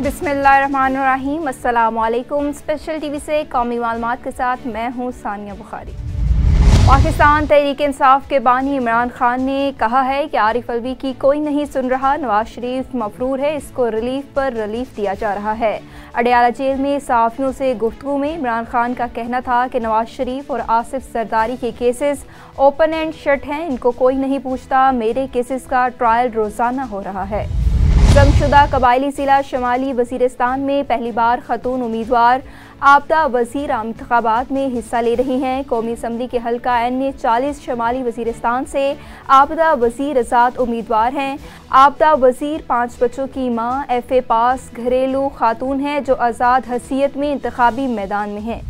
बिस्मिल्लाहिर्रहमानिर्रहीम। अस्सलामुअलैकुम। Special TV से कौमी मालूमात के साथ मैं हूँ सानिया बुखारी। पाकिस्तान तहरीक इंसाफ के बानी इमरान खान ने कहा है कि आरिफ अलवी की कोई नहीं सुन रहा, नवाज शरीफ मफरूर है, इसको रिलीफ पर रिलीफ दिया जा रहा है। अडयाला जेल में सहाफ़ियों से गुफ्तगू में इमरान खान का कहना था कि नवाज शरीफ और आसिफ जरदारी के केसेस ओपन एंड शट हैं, इनको कोई नहीं पूछता, मेरे केसेस का ट्रायल रोज़ाना हो रहा है। जंगशुदा कबायली जिला शमाली वज़ीरिस्तान में पहली बार खतून उम्मीदवार आपदा वज़ीर इंतखाबात में हिस्सा ले रही हैं। कौमी असम्बली के हल्का NA 40 शमाली वज़ीरिस्तान से आपदा वज़ीर आज़ाद उम्मीदवार हैं। आपदा वज़ीर 5 बच्चों की माँ, FA पास घरेलू खातून हैं जो आज़ाद हैसियत में इंतखाबी मैदान में हैं।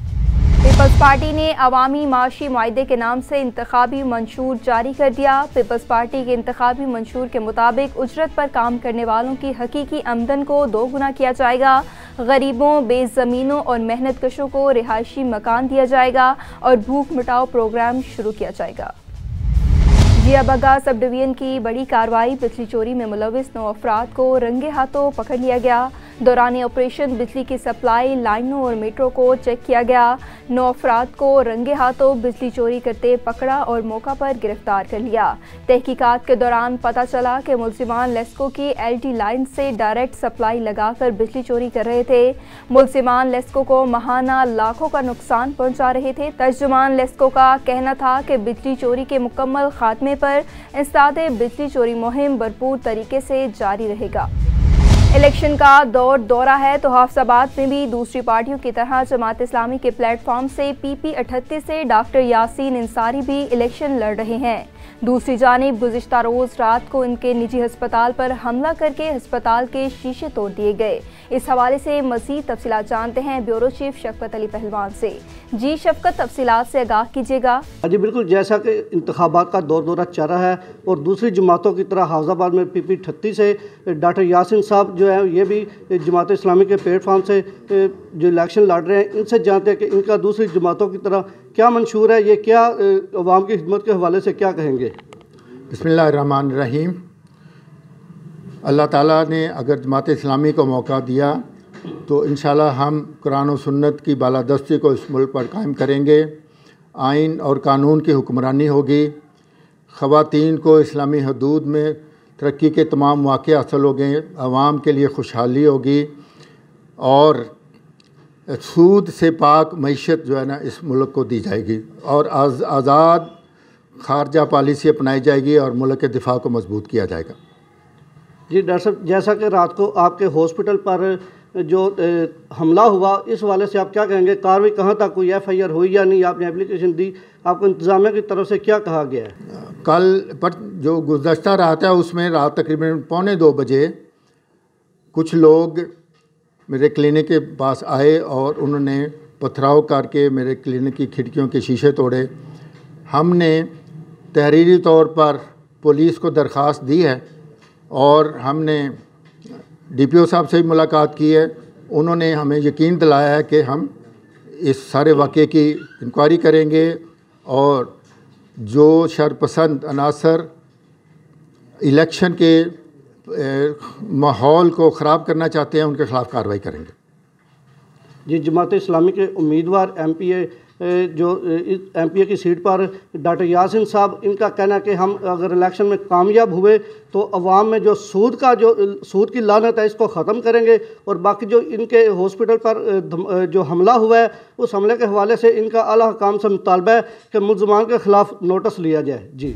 पीपल्स पार्टी ने अवामी माशी मुआहदे के नाम से इंतखाबी मंशूर जारी कर दिया। पीपल्स पार्टी के इंतखाबी मंशूर के मुताबिक उजरत पर काम करने वालों की हकीकी आमदन को 2 गुना किया जाएगा, गरीबों, बेज़मीनों और मेहनत कशों को रिहायशी मकान दिया जाएगा और भूख मिटाओ प्रोग्राम शुरू किया जाएगा। जिया बग्गा सब डिवीजन की बड़ी कार्रवाई, बिजली चोरी में मुलविस 9 अफराद को रंगे हाथों पकड़ लिया गया। दौरान ऑपरेशन बिजली की सप्लाई लाइनों और मीटरों को चेक किया गया। 9 अफराद को रंगे हाथों बिजली चोरी करते पकड़ा और मौका पर गिरफ्तार कर लिया। तहकीकात के दौरान पता चला कि मुलजिमान लेस्को की LT लाइन से डायरेक्ट सप्लाई लगाकर बिजली चोरी कर रहे थे। मुलजिमान लेस्को को माहाना लाखों का नुकसान पहुंचा रहे थे। तर्जुमान लेस्को का कहना था कि बिजली चोरी के मुकम्मल खात्मे पर इंसदादे बिजली चोरी मुहिम भरपूर तरीके से जारी रहेगा। इलेक्शन का दौरा है तो हाफिजाबाद में भी दूसरी पार्टियों की तरह जमात इस्लामी के प्लेटफॉर्म से PP 38 से डॉक्टर यासीन इंसारी भी इलेक्शन लड़ रहे हैं। दूसरी जानिब गुज़िश्ता रोज़ रात को इनके निजी अस्पताल पर हमला करके अस्पताल के शीशे तोड़ दिए गए। इस हवाले से मज़ीद तफसीलात जानते हैं ब्यूरो चीफ शफकत अली पहलवान से। जी शफकत, तफसीलात से आगाह कीजिएगा। जी बिल्कुल, जैसा कि इंतखाबात का दौरा चल रहा है और दूसरी जमातों की तरह हाफिजाबाद में PP 38 से डॉक्टर यासीन साहब जो है ये भी जमात इस्लामी के प्लेटफॉर्म से जो इलेक्शन लड़ रहे हैं, इनसे जानते हैं कि इनका दूसरी जमातों की तरह क्या मंशूर है, ये क्या अवाम की खिदमत के हवाले से क्या कहेंगे। बिस्मिल्लाहिर्रहमानिर्रहीम। अल्लाह ताला ने अगर जमात इस्लामी को मौका दिया तो इंशाल्लाह हम कुरान और सुन्नत की बालादस्ती को इस मुल्क पर कायम करेंगे। आइन और कानून की हुक्मरानी होगी। ख़वातीन को इस्लामी हदूद में तरक्की के तमाम मौक़े हासिल होंगे। आवाम के लिए खुशहाली होगी और सूद से पाक मईशत जो है ना इस मुल्क को दी जाएगी और आज़ाद खारजा पॉलिसी अपनाई जाएगी और मुल्क के दिफा को मजबूत किया जाएगा। जी डॉक्टर साहब, जैसा कि रात को आपके हॉस्पिटल पर जो हमला हुआ, इस वाले से आप क्या कहेंगे, कार्रवाई कहाँ तक हुई, FIR हुई या नहीं, आपने एप्लीकेशन दी, आपको इंतज़ामिया की तरफ से क्या कहा गया है। कल पर जो गुज़श्ता रात है उसमें रात तकरीबन 2:45 बजे कुछ लोग मेरे क्लिनिक के पास आए और उन्होंने पथराव करके मेरे क्लिनिक की खिड़कियों के शीशे तोड़े। हमने तहरीरी तौर पर पुलिस को दरख्वास्त दी है और हमने DPO साहब से भी मुलाकात की है। उन्होंने हमें यकीन दिलाया है कि हम इस सारे वाक़े की इंक्वायरी करेंगे और जो शरपसंद अनासर इलेक्शन के माहौल को ख़राब करना चाहते हैं उनके ख़िलाफ़ कार्रवाई करेंगे। जी, जमात इस्लामी के उम्मीदवार MPA जो MPA की सीट पर डॉक्टर यासीन साहब, इनका कहना है कि हम अगर इलेक्शन में कामयाब हुए तो अवाम में जो सूद की लानत है इसको ख़त्म करेंगे और बाकी जो इनके हॉस्पिटल पर जो हमला हुआ है उस हमले के हवाले से इनका आला हुकाम से मुतालबा है कि मुल्ज़िमान के ख़िलाफ़ नोटिस लिया जाए। जी,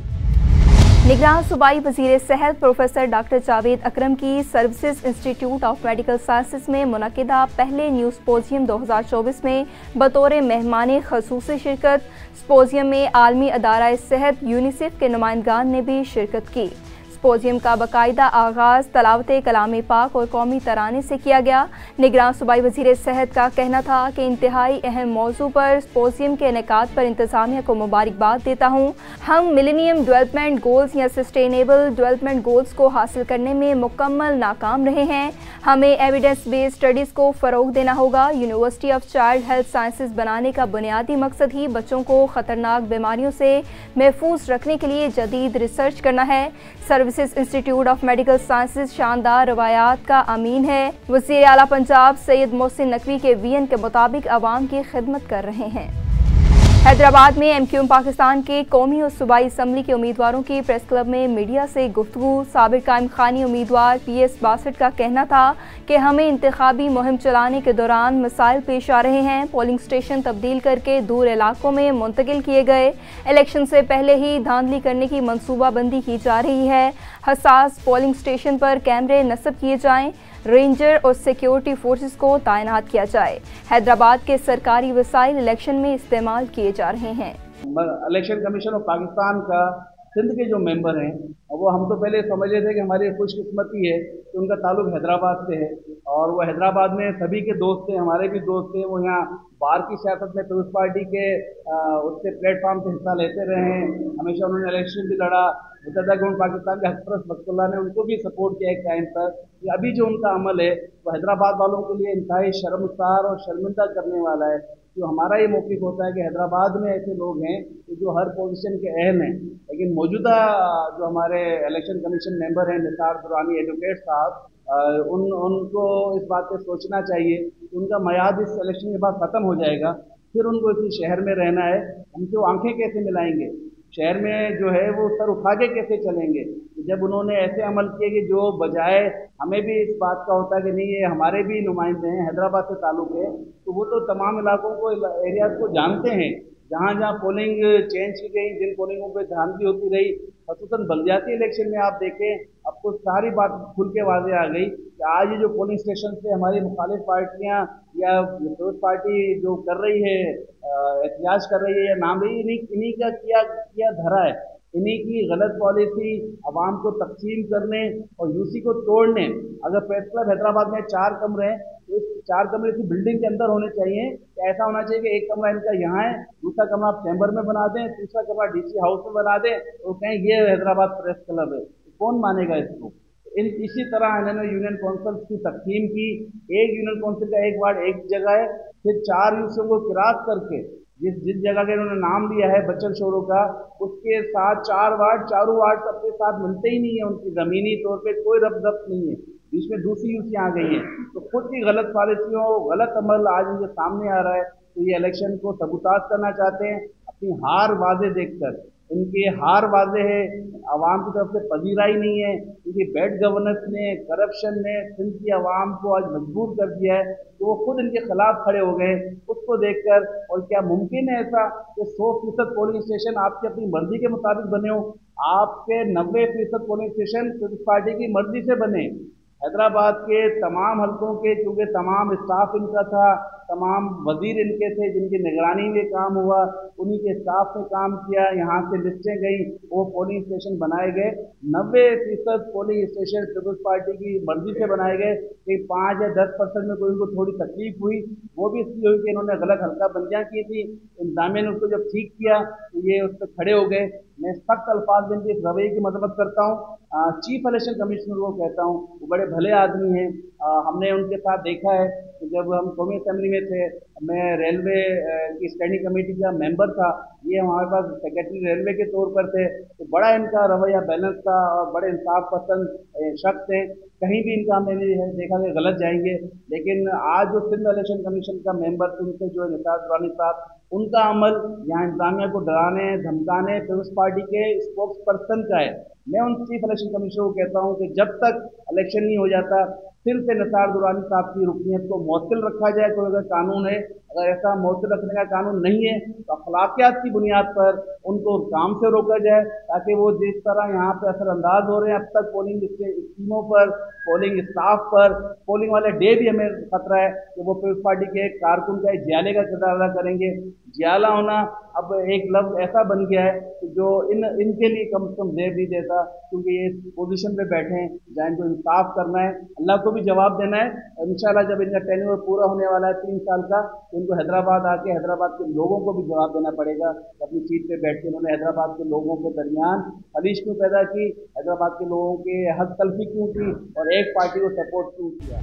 निगरान सूबाई वज़ीर सेहत प्रोफेसर डॉक्टर जावेद अकरम की services institute of medical sciences में मुनक़िदा पहले न्यू स्पोजियम 2024 में बतौर मेहमान ख़ुसूसी शिरकत। स्पोजियम में आलमी अदारा सेहत यूनिसेफ के नुमाइंदगान ने भी शिरकत की। स्पोजियम का बाकायदा आगाज़ तलावत कलाम पाक और कौमी तराने से किया गया। निगरान सूबाई वज़ीर सेहत का कहना था कि इंतहाई अहम मौजू पर स्पोजियम के इनेकाद पर इंतज़ामिया को मुबारकबाद देता हूँ। हम मिलेनियम डेवलपमेंट गोल्स या सस्टेनेबल डेवलपमेंट गोल्स को हासिल करने में मुकम्मल नाकाम रहे हैं। हमें एविडेंस बेस्ड स्टडीज़ को फ़रोग देना होगा। University of child health sciences बनाने का बुनियादी मकसद ही बच्चों को ख़तरनाक बीमारियों से महफूज रखने के लिए जदीद रिसर्च करना है। Service services institute of medical sciences शानदार रवायात का अमीन है। वज़ीर आला पंजाब सैयद मोहसिन नकवी के वीएन के मुताबिक अवाम की खिदमत कर रहे हैं। हैदराबाद में एमक्यूएम पाकिस्तान के कौमी और सूबाई असम्बली के उम्मीदवारों की प्रेस क्लब में मीडिया से गुफ्तगू। साबिक कायम खानी उम्मीदवार PS बासठ का कहना था कि हमें इंतखाबी मुहिम चलाने के दौरान मसाइल पेश आ रहे हैं। पोलिंग स्टेशन तब्दील करके दूर इलाकों में मुंतकिल किए गए। इलेक्शन से पहले ही धांधली करने की मनसूबाबंदी की जा रही है। हसास पोलिंग स्टेशन पर कैमरे नस्ब किए जाएं। रेंजर और सिक्योरिटी फोर्सेस को तैनात किया जाए। हैदराबाद के सरकारी वसाइल इलेक्शन में इस्तेमाल किए जा रहे हैं। इलेक्शन कमीशन ऑफ पाकिस्तान का सिंध के जो मेंबर हैं वो हम तो पहले समझ रहे थे कि हमारी खुशकिस्मती है कि उनका ताल्लुक हैदराबाद से है और वो हैदराबाद में सभी के दोस्त थे, हमारे भी दोस्त थे। वो यहाँ बाहर की सियासत में पीपल्स पार्टी के उसके प्लेटफॉर्म से हिस्सा लेते रहे हैं। हमेशा उन्होंने इलेक्शन भी लड़ा। मुतहदा गवर्नमेंट पाकिस्तान के हकपरस्त बख्तुल्लाह ने उनको भी सपोर्ट किया एक टाइम पर। अभी जो उनका अमल है वो हैदराबाद वालों के लिए इंतहाई शर्मसार और शर्मिंदा करने वाला है। जो हमारा ये मौक़िफ़ होता है कि हैदराबाद में ऐसे लोग हैं कि जो हर पोजीशन के अहल हैं, लेकिन मौजूदा जो हमारे इलेक्शन कमीशन मेंबर हैं निसार दुरानी एडवोकेट साहब, उनको इस बात पे सोचना चाहिए कि उनका मयाद इस इलेक्शन के बाद ख़त्म हो जाएगा। फिर उनको इसी शहर में रहना है। उनसे वो आंखें कैसे मिलाएंगे? शहर में जो है वो सर उठा के कैसे चलेंगे? जब उन्होंने ऐसे अमल किए कि जो बजाय हमें भी इस बात का होता है कि नहीं ये हमारे भी नुमाइंदे हैं, हैदराबाद से ताल्लुक़ है, तो वो तो तमाम इलाकों को एरियाज़ को जानते हैं। जहाँ जहाँ पोलिंग चेंज की गई, जिन पोलिंगों पर धांधली होती रही, ख़ुसूसन बल्दियाती इलेक्शन में आप देखें आपको सारी बात खुल के वाज़े आ गई कि आज ये जो पोलिंग स्टेशन से हमारी मुखालिफ पार्टियाँ या विरोध पार्टी जो कर रही है, एहतियाज कर रही है या नाम रही, इन्हीं का किया धरा है। इन्हीं की गलत पॉलिसी आवाम को तकसीम करने और यूसी को तोड़ने। अगर प्रेस क्लब हैदराबाद में 4 कमरे हैं तो इस 4 कमरे की बिल्डिंग के अंदर होने चाहिए। ऐसा होना चाहिए कि एक कमरा इनका यहाँ है, दूसरा कमरा आप चैम्बर में बना दें, तीसरा कमरा DC हाउस में बना दें, तो कहें ये हैदराबाद प्रेस क्लब है। कौन मानेगा इसको? इसी तरह इन्होंने यूनियन काउंसिल की तकसीम की। एक यूनियन काउंसिल का एक वार्ड एक जगह है, फिर 4 यूसियों को किरात करके जिस जगह का इन्होंने नाम लिया है बच्चन शोरों का, उसके साथ 4 वार्ड, चारों वार्ड सबके साथ मिलते ही नहीं है। उनकी ज़मीनी तौर पे कोई रब्त नहीं है। बीच में दूसरी यूसी आ गई है। तो खुद की गलत पॉलिसियों, गलत अमल आज इनके सामने आ रहा है। तो ये इलेक्शन को सबूताज करना चाहते हैं अपनी हार वाज़े देखकर। इनकी हार वाज़े है, आवाम की तरफ से पजीराई नहीं है। क्योंकि बैड गवर्नेंस ने, करप्शन ने सिंध की आवाम को आज मजबूर कर दिया है तो वो खुद इनके खिलाफ खड़े हो गए उसको देखकर। और क्या मुमकिन है ऐसा कि 100% पोलिंग स्टेशन आपकी अपनी मर्जी के मुताबिक बने हो? आपके 90% पोलिंग स्टेशन पीपल्स पार्टी की मर्जी से बने। हैदराबाद के तमाम हल्कों के, क्योंकि तमाम स्टाफ इनका था, तमाम वजीर इनके थे जिनकी निगरानी में काम हुआ, उन्हीं के स्टाफ ने काम किया। यहाँ से लिस्टें गई, वो पोलिंग स्टेशन बनाए गए। 90% पोलिंग स्टेशन पीपल्स पार्टी की मर्जी से बनाए गए। कि 5 या 10% में कोई उनको थोड़ी तकलीफ हुई, वो भी इसलिए हुई कि इन्होंने गलत हल्का बंदियाँ की थी। इंतजामिया ने उसको जब ठीक किया तो ये उस पर खड़े हो गए। मैं सख्त अल्फाज में इनके इस रवैये की मजम्मत करता हूँ। चीफ इलेक्शन कमिश्नर को कहता हूँ, वो बड़े भले आदमी हैं। हमने उनके साथ देखा है कि जब हम कौमी असम्बली में थे, मैं रेलवे की स्टैंडिंग कमेटी का मेंबर था, ये हमारे पास सेक्रेटरी रेलवे के तौर पर थे। तो बड़ा इनका रवैया बैलेंस था और बड़े इंसाफ पसंद शख्स थे। कहीं भी इनका हमने देखा कि गलत जाएंगे। लेकिन आज जो सिंध इलेक्शन कमीशन का मेंबर थे उनसे जो निसार दुरानी साहब, उनका अमल यहाँ इंतजामिया को डराने धमकाने पीपल्स पार्टी के स्पोक्स पर्सन का है। मैं उन चीफ इलेक्शन कमिश्नर को कहता हूँ कि जब तक इलेक्शन नहीं हो जाता फिर से निसार दुरानी साहब की रुकनीत को मुअत्तल रखा जाए। कोई अगर कानून है, अगर ऐसा मुअत्तल रखने का कानून नहीं है तो अखलाकियात की बुनियाद पर उनको काम से रोका जाए, ताकि वो जिस तरह यहाँ पे असरअंदाज हो रहे हैं अब तक पोलिंग स्कीमों पर, पोलिंग स्टाफ पर, पोलिंग वाले डे भी हमें खतरा है कि वो पीपल्स पार्टी के एक कारकुन का जियाले का किरदार अदा करेंगे। जियाला होना अब एक लफ्ज़ ऐसा बन गया है कि जो इनके लिए कम से कम देर नहीं देता, क्योंकि ये पोजीशन पे बैठे हैं जहाँ इनको इंसाफ करना है, अल्लाह को भी जवाब देना है। इंशाल्लाह जब इनका टेन्योर पूरा होने वाला है 3 साल का, तो इनको हैदराबाद आके हैदराबाद के लोगों को भी जवाब देना पड़ेगा। अपनी सीट पे बैठ के उन्होंने हैदराबाद के लोगों के दरमियान खलीज क्यों पैदा की, हैदराबाद के लोगों के हक तलफी क्यों की और एक पार्टी को सपोर्ट क्यों किया।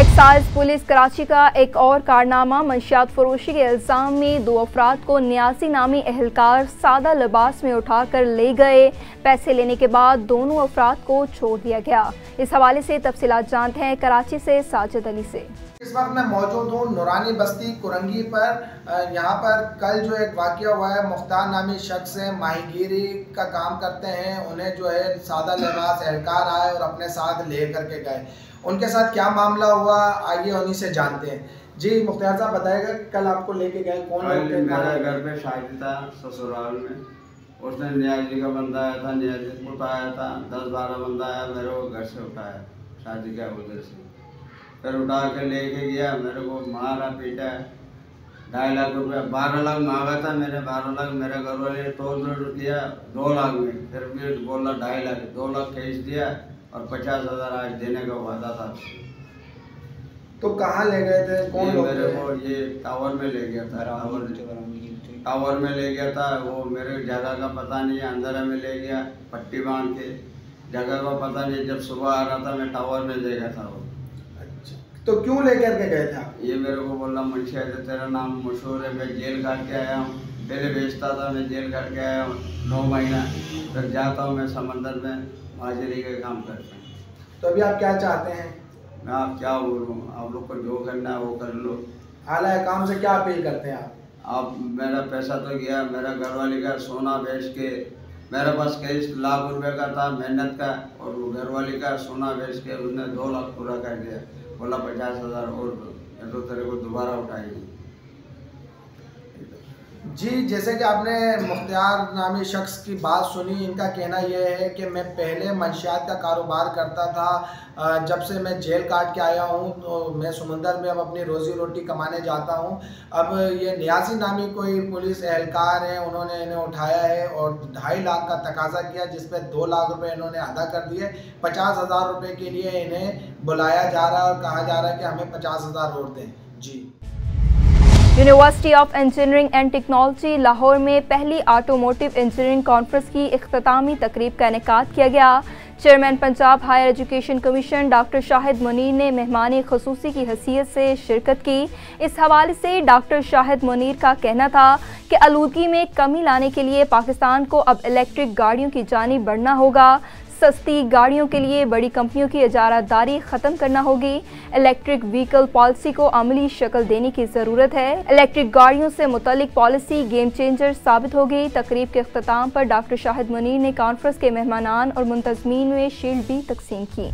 एक्साइज पुलिस कराची का एक और कारनामा, मंशियात फरोशी के इल्ज़ाम में 2 अफराद को न्यासी नामी एहलकार सादा लिबास में उठाकर ले गए। पैसे लेने के बाद दोनों अफराद को छोड़ दिया गया। इस हवाले से तफसीलात जानते हैं कराची से साजिद अली से। इस वक्त मैं मौजूद हूँ नूरानी बस्ती कुरंगी पर। यहाँ पर कल जो एक वाक़या हुआ है, मुख्तार नामी शख्स है, माहीगीरी का काम करते हैं, उन्हें जो है सादा लिबास एहलकार आए और अपने साथ ले करके गए। उनके साथ क्या मामला हुआ, आइए उन्हीं से जानते हैं। जी मुख्तार साहब बताएगा, कल आपको लेके गए कौन लोग थे? मेरे घर पे शादी था ससुराल में, उसने न्याजी का बंदा आया था, न्याजी को उठाया था, 10-12 बंदा आया, मेरे को घर से उठाया शादी का उधर से, फिर उठा के लेके गया, मेरे को मारा पीटा, 2.5 लाख रुपये, 12 लाख मांगा था मैंने, 12 लाख मेरे घर वाले तोड़ किया 2 लाख में, फिर भी बोला 2.5 लाख, 2 लाख कैश दिया और 50,000 आज देने का वादा था। तो कहाँ ले गए थे, कौन लोग? मेरे को ये टावर में ले गया था, टावर में ले गया था। वो मेरे जगह का पता नहीं, अंदर में ले गया पट्टी बांध के, जगह का पता नहीं। जब सुबह आ रहा था मैं टावर में देखा था वो। अच्छा, तो क्यों लेकर के गए थे? ये मेरे को बोला मुंशिया से तेरा नाम मशहूर है, मैं जेल काट के आया हूँ, पहले बेचता था, मैं जेल काट के आया हूँ 9 महीना, फिर जाता हूँ मैं समंदर में हाजिरी का काम करता हूँ। तो अभी आप क्या चाहते हैं? मैं आप क्या बोलूँ, आप लोग को जो करना है वो कर लो। आला काम से क्या अपील करते हैं आप? मेरा पैसा तो गया, मेरा घरवाली का सोना बेच के, मेरे पास कई लाख रुपए का था मेहनत का, और घरवाली का सोना बेच के उसने 2 लाख पूरा कर दिया। बोला 50,000 और दो, तो तेरे को दोबारा उठाएंगे। जी, जैसे कि आपने मुख्तार नामी शख्स की बात सुनी, इनका कहना यह है कि मैं पहले मंशियात का कारोबार करता था, जब से मैं जेल काट के आया हूं तो मैं समुंदर में अब अपनी रोज़ी रोटी कमाने जाता हूं। अब ये न्यासी नामी कोई पुलिस एहलकार हैं, उन्होंने इन्हें उठाया है और 2.5 लाख का तकाजा किया, जिस पे 2 लाख रुपए इन्होंने अदा कर दिए। 50,000 रुपये के लिए इन्हें बुलाया जा रहा है और कहा जा रहा है कि हमें 50,000 और दें। जी। University of engineering and technology Lahore में पहली ऑटोमोटिव इंजीनियरिंग कॉन्फ्रेंस की इख्तितामी तकरीब का इनेकाद किया गया। Chairman Punjab higher education commission doctor Shahid Munir ने मेहमान खसूसी की हैसियत से शिरकत की। इस हवाले से डॉक्टर शाहिद मुनीर का कहना था कि आलूदगी में कमी लाने के लिए पाकिस्तान को अब इलेक्ट्रिक गाड़ियों की जानिब बढ़ना होगा। सस्ती गाड़ियों के लिए बड़ी कंपनियों की इजारादारी ख़त्म करना होगी। इलेक्ट्रिक व्हीकल पॉलिसी को अमली शक्ल देने की ज़रूरत है। इलेक्ट्रिक गाड़ियों से मुतल्लिक पॉलिसी गेम चेंजर साबित होगी। तकरीब के अख्ताम पर डॉक्टर शाहिद मुनीर ने कॉन्फ्रेंस के मेहमानान और मुंतज़मीन में शील्ड भी तकसीम की।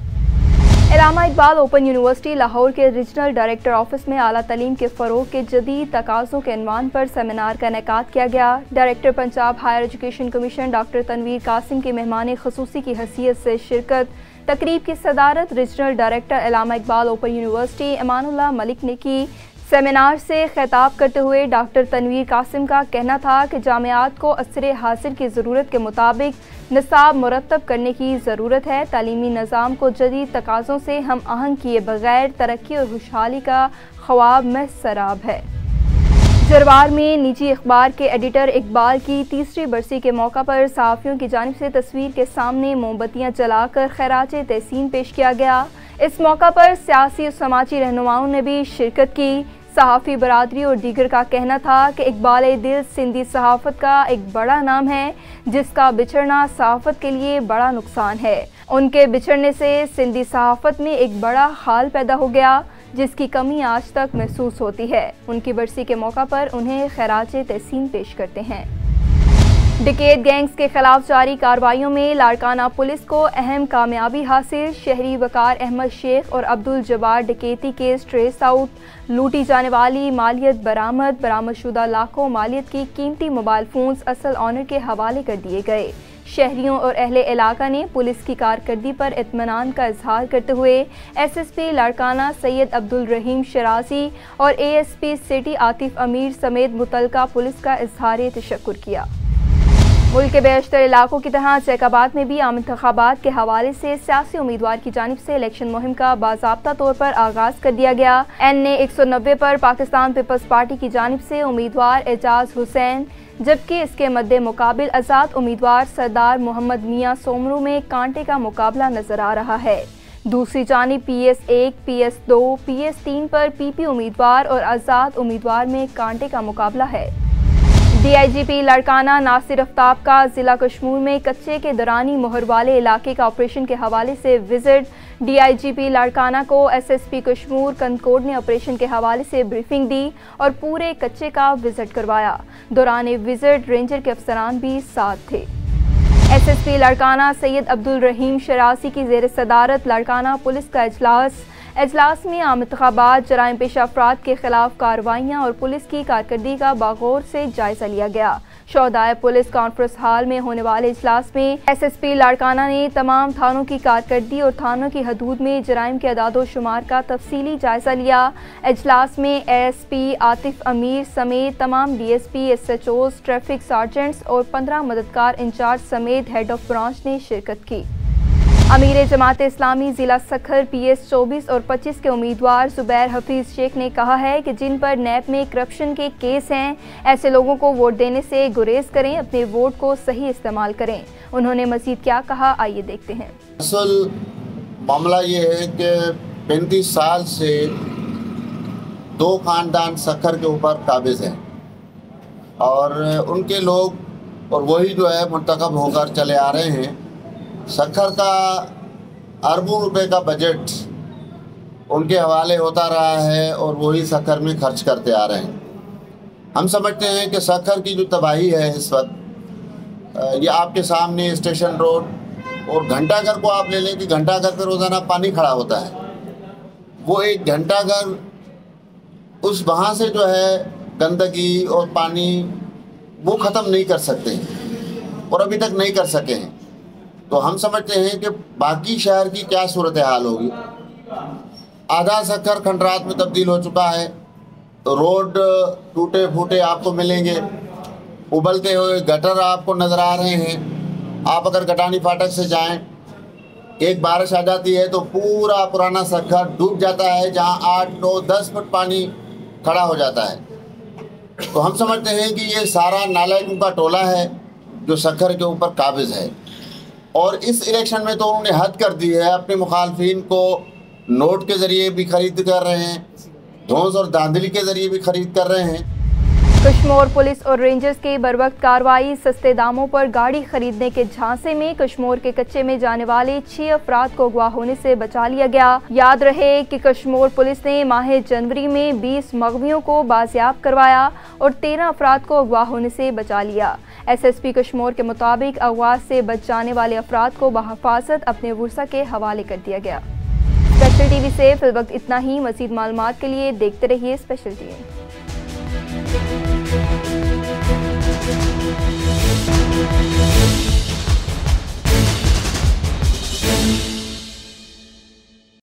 इलामा इकबाल ओपन यूनिवर्सिटी लाहौर के रीजनल डायरेक्टर ऑफिस में आला तालीम के फ़रोग़ के जदीद तकाज़ों के अनवान पर सेमिनार का इनेकाद किया गया। Director Punjab higher education commission doctor Tanveer Qasim की मेहमान खसूसी की हैसियत से शिरकत। तकरीब की सदारत regional director Allama Iqbal open university Imanullah Malik ने की। सेमिनार से खिताब करते हुए डॉक्टर तनवीर कासिम का कहना था कि जामियात को असरे हासिल की ज़रूरत के मुताबिक निसाब मुरतब करने की ज़रूरत है। तालीमी निज़ाम को जदीद तकाज़ों से हम आहंग किए बगैर तरक्की और खुशहाली का ख्वाब में सराब है। जरवार में निजी अखबार के एडिटर इकबाल की 3री बरसी के मौका पर सहाफ़ियों की जानिब से तस्वीर के सामने मोमबत्तियाँ जलाकर खैराज तहसीन पेश किया गया। इस मौका पर सियासी और समाजी रहनुमाओं ने भी शिरकत की। सहाफ़ी बरादरी और दीगर का कहना था कि इकबाल दिल सिंधी सहाफ़त का एक बड़ा नाम है, जिसका बिछड़ना सहाफ़त के लिए बड़ा नुकसान है। उनके बिछड़ने से सिंधी सहाफ़त में एक बड़ा हाल पैदा हो गया, जिसकी कमी आज तक महसूस होती है। उनकी बरसी के मौका पर उन्हें खैराज तहसीन पेश करते हैं। डकैत गैंग्स के खिलाफ जारी कार्रवाइयों में लाड़काना पुलिस को अहम कामयाबी हासिल। शहरी वकार अहमद शेख और अब्दुल जब्बार डकैती केस ट्रेस आउट। लूटी जाने वाली मालियत बरामदशुदा लाखों मालियत की कीमती मोबाइल फ़ोन्स असल ऑनर के हवाले कर दिए गए। शहरियों और अहले इलाका ने पुलिस की कारकर्दगी पर इत्मीनान का इजहार करते हुए SSP लाड़काना सैयद अब्दुल रहीम शराजी और ASP सिटी आतिफ अमीर समेत मुतलका पुलिस का इजहार तशक्कुर किया। मुल्क के बेशतर इलाकों की तरह जैकाबाद में भी आम इंतखाबात के हवाले से सियासी उम्मीदवार की जानिब से इलेक्शन मुहिम का बाज़ाब्ता तौर पर आगाज़ कर दिया गया। NA 190 पर पाकिस्तान पीपल्स पार्टी की जानिब से उम्मीदवार एजाज हुसैन, जबकि इसके मद्दे मुकाबिल आज़ाद उम्मीदवार सरदार मोहम्मद मियाँ सोमरू में कांटे का मुकाबला नजर आ रहा है। दूसरी जानिब PS1, PS2, PS3 पर PP उम्मीदवार और आज़ाद उम्मीदवार में कांटे का मुकाबला है। DIGP लाड़काना नासिर आफ्ताब का जिला कश्मीर में कच्चे के दरानी मोहर वाले इलाके का ऑपरेशन के हवाले से विजिट। DIGP लाड़काना को SSP कश्मीर कंदकोट ने ऑपरेशन के हवाले से ब्रीफिंग दी और पूरे कच्चे का विजिट करवाया। दौरान विजिट रेंजर के अफसरान भी साथ थे। SSP लाड़काना सैयद अब्दुल रहीम शरासी की ज़ेर सदारत लाड़काना पुलिस का इजलास में आम इंतखाबात, जराइम पेशा अफराद के खिलाफ कार्रवाइयाँ और पुलिस की कारकर्दगी का बागौर से जायजा लिया गया। शौदाए पुलिस कॉन्फ्रेंस हॉल में होने वाले इजलास में SSP लाड़काना ने तमाम थानों की कारकर्दगी और थानों की हदूद में जराइम के अदाद शुमार का तफसीली जायजा लिया। इजलास में ASP आतिफ अमीर समेत तमाम DSP, SHOs, ट्रैफिक सार्जेंट्स और 15 मददगार इंचार्ज समेत हेड ऑफ ब्रांच ने शिरकत की। अमीर जमात इस्लामी ज़िला सखर PS 24 और 25 के उम्मीदवार ज़ुबैर हफीज़ शेख ने कहा है कि जिन पर नैब में करप्शन के केस हैं, ऐसे लोगों को वोट देने से गुरेज करें, अपने वोट को सही इस्तेमाल करें। उन्होंने मज़ीद क्या कहा, आइए देखते हैं। असल मामला ये है कि 35 साल से 2 ख़ानदान सखर के ऊपर काबिज़ हैं और उनके लोग और वही जो है मुंतखब होकर चले आ रहे हैं। सखर का अरबों रुपए का बजट उनके हवाले होता रहा है और वही सखर में खर्च करते आ रहे हैं। हम समझते हैं कि सखर की जो तबाही है इस वक्त, ये आपके सामने स्टेशन रोड और घंटाघर को आप ले लें कि घंटाघर पर रोज़ाना पानी खड़ा होता है। वो एक घंटाघर उस वहाँ से जो है गंदगी और पानी वो ख़त्म नहीं कर सकते और अभी तक नहीं कर सके हैं। तो हम समझते हैं कि बाकी शहर की क्या सूरत हाल होगी। आधा सखर खंडरात में तब्दील हो चुका है। रोड टूटे फूटे आपको मिलेंगे, उबलते हुए गटर आपको नज़र आ रहे हैं। आप अगर गटानी फाटक से जाएं, एक बारिश आ जाती है तो पूरा पुराना सखर डूब जाता है, जहां 8, 9, 10 फुट पानी खड़ा हो जाता है। तो हम समझते हैं कि ये सारा नालायकों का टोला है जो सखर के ऊपर काबिज़ है और इस इलेक्शन में तो उन्होंने हद कर दी है। अपने मुखालफिन को नोट के ज़रिए भी खरीद कर रहे हैं, धौंस और धांधली के ज़रिए भी खरीद कर रहे हैं। कश्मीर पुलिस और रेंजर्स की बरवक्त कार्रवाई, सस्ते दामों पर गाड़ी खरीदने के झांसे में कश्मीर के कच्चे में जाने वाले 6 अफराद को अगवा होने से बचा लिया गया। याद रहे कि कश्मीर पुलिस ने माह जनवरी में 20 मगवियों को बाजियाब करवाया और 13 अफराद को अगवा होने से बचा लिया। SSP कश्मीर के मुताबिक अगवा से बच जाने वाले अफराद को बहिफाजत अपने वर्सा के हवाले कर दिया गया। स्पेशल टीवी से फिलवक्त इतना ही। मज़ीद मालूमात के लिए देखते रहिए स्पेशल टीवी।